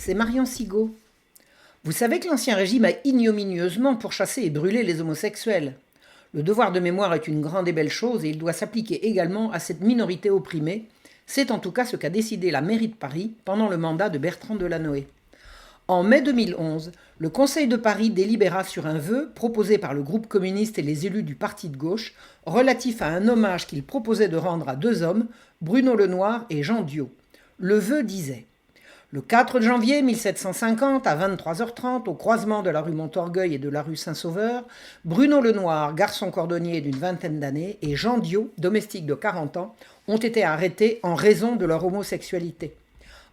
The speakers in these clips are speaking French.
c'est Marion Sigaud. Vous savez que l'Ancien Régime a ignominieusement pourchassé et brûlé les homosexuels. Le devoir de mémoire est une grande et belle chose et il doit s'appliquer également à cette minorité opprimée. C'est en tout cas ce qu'a décidé la mairie de Paris pendant le mandat de Bertrand Delanoë. En mai 2011, le Conseil de Paris délibéra sur un vœu proposé par le groupe communiste et les élus du parti de gauche relatif à un hommage qu'il proposait de rendre à deux hommes, Bruno Lenoir et Jean Diot. Le vœu disait: le 4 janvier 1750, à 23h30, au croisement de la rue Montorgueil et de la rue Saint-Sauveur, Bruno Lenoir, garçon cordonnier d'une vingtaine d'années, et Jean Diot, domestique de 40 ans, ont été arrêtés en raison de leur homosexualité.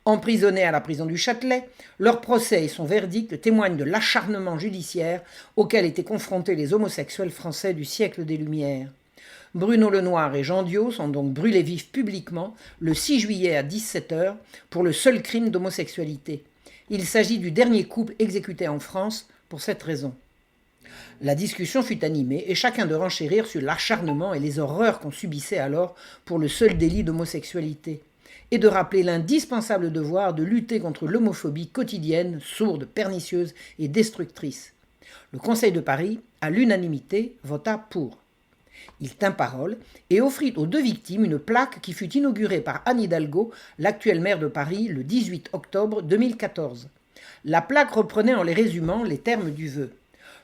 Emprisonnés à la prison du Châtelet, leur procès et son verdict témoignent de l'acharnement judiciaire auquel étaient confrontés les homosexuels français du siècle des Lumières. Bruno Lenoir et Jean Diot sont donc brûlés vifs publiquement le 6 juillet à 17h pour le seul crime d'homosexualité. Il s'agit du dernier couple exécuté en France pour cette raison. La discussion fut animée et chacun de renchérir sur l'acharnement et les horreurs qu'on subissait alors pour le seul délit d'homosexualité, et de rappeler l'indispensable devoir de lutter contre l'homophobie quotidienne, sourde, pernicieuse et destructrice. Le Conseil de Paris, à l'unanimité, vota pour. Il tint parole et offrit aux deux victimes une plaque qui fut inaugurée par Anne Hidalgo, l'actuelle maire de Paris, le 18 octobre 2014. La plaque reprenait en les résumant les termes du vœu.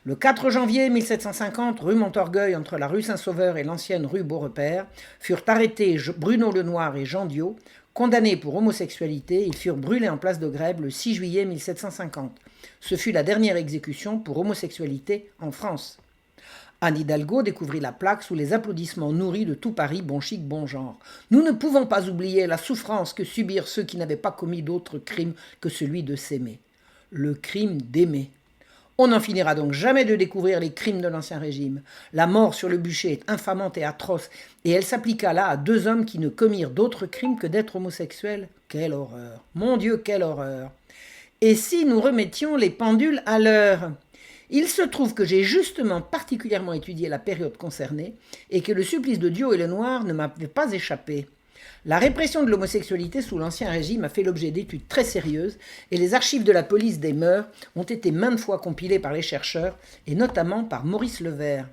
Le 4 janvier 1750, rue Montorgueil, entre la rue Saint-Sauveur et l'ancienne rue Beaurepaire, furent arrêtés Bruno Lenoir et Jean Diot. Condamnés pour homosexualité, ils furent brûlés en place de Grève le 6 juillet 1750. Ce fut la dernière exécution pour homosexualité en France. Anne Hidalgo découvrit la plaque sous les applaudissements nourris de tout Paris, bon chic, bon genre. Nous ne pouvons pas oublier la souffrance que subirent ceux qui n'avaient pas commis d'autre crime que celui de s'aimer. Le crime d'aimer. On n'en finira donc jamais de découvrir les crimes de l'Ancien Régime. La mort sur le bûcher est infamante et atroce, et elle s'appliqua là à deux hommes qui ne commirent d'autre crime que d'être homosexuels. Quelle horreur! Mon Dieu, quelle horreur! Et si nous remettions les pendules à l'heure? Il se trouve que j'ai justement particulièrement étudié la période concernée et que le supplice de Diot et Lenoir ne m'avait pas échappé. La répression de l'homosexualité sous l'Ancien Régime a fait l'objet d'études très sérieuses et les archives de la police des mœurs ont été maintes fois compilées par les chercheurs et notamment par Maurice Levert.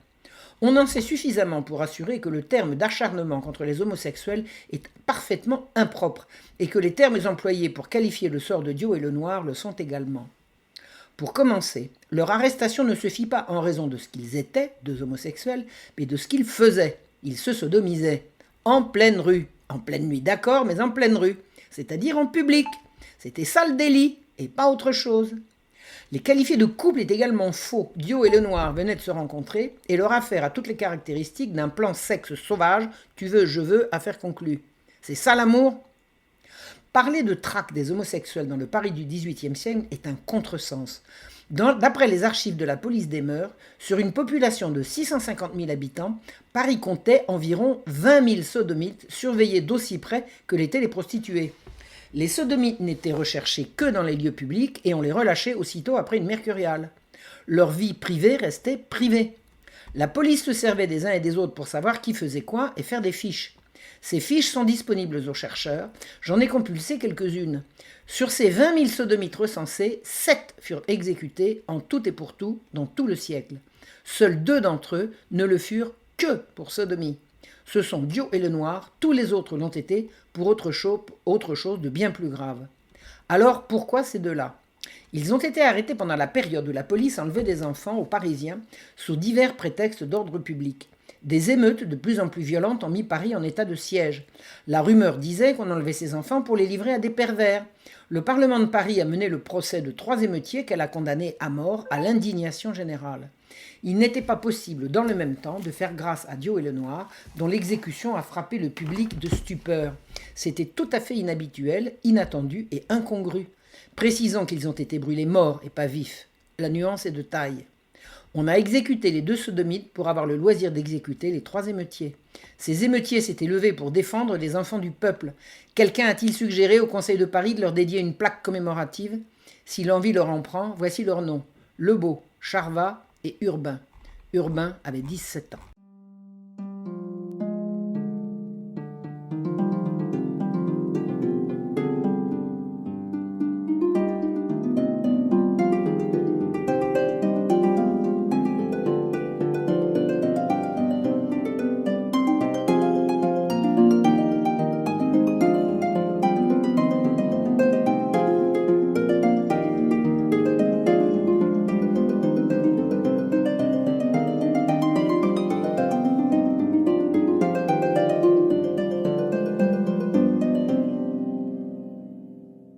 On en sait suffisamment pour assurer que le terme d'acharnement contre les homosexuels est parfaitement impropre et que les termes employés pour qualifier le sort de Diot et Lenoir le sont également. Pour commencer, leur arrestation ne se fit pas en raison de ce qu'ils étaient, deux homosexuels, mais de ce qu'ils faisaient. Ils se sodomisaient. En pleine rue. En pleine nuit, d'accord, mais en pleine rue. C'est-à-dire en public. C'était ça le délit, et pas autre chose. Les qualifiés de couple est également faux. Diot et Lenoir venaient de se rencontrer, et leur affaire a toutes les caractéristiques d'un plan sexe sauvage, tu veux, je veux, affaire conclue. C'est ça l'amour ? Parler de traque des homosexuels dans le Paris du XVIIIe siècle est un contresens. D'après les archives de la police des mœurs, sur une population de 650 000 habitants, Paris comptait environ 20 000 sodomites surveillés d'aussi près que l'étaient les prostituées. Les sodomites n'étaient recherchés que dans les lieux publics et on les relâchait aussitôt après une mercuriale. Leur vie privée restait privée. La police se servait des uns et des autres pour savoir qui faisait quoi et faire des fiches. Ces fiches sont disponibles aux chercheurs. J'en ai compulsé quelques-unes. Sur ces 20 000 sodomites recensés, 7 furent exécutés en tout et pour tout dans tout le siècle. Seuls 2 d'entre eux ne le furent que pour sodomie. Ce sont Diot et Lenoir, tous les autres l'ont été pour autre chose de bien plus grave. Alors pourquoi ces deux-là ? Ils ont été arrêtés pendant la période où la police enlevait des enfants aux Parisiens sous divers prétextes d'ordre public. Des émeutes de plus en plus violentes ont mis Paris en état de siège. La rumeur disait qu'on enlevait ces enfants pour les livrer à des pervers. Le Parlement de Paris a mené le procès de 3 émeutiers qu'elle a condamnés à mort à l'indignation générale. Il n'était pas possible, dans le même temps, de faire grâce à Diot et Lenoir, dont l'exécution a frappé le public de stupeur. C'était tout à fait inhabituel, inattendu et incongru. Précisons qu'ils ont été brûlés morts et pas vifs. La nuance est de taille. On a exécuté les 2 sodomites pour avoir le loisir d'exécuter les 3 émeutiers. Ces émeutiers s'étaient levés pour défendre les enfants du peuple. Quelqu'un a-t-il suggéré au Conseil de Paris de leur dédier une plaque commémorative ? Si l'envie leur en prend, voici leurs noms. Lebeau, Charvat et Urbain. Urbain avait 17 ans.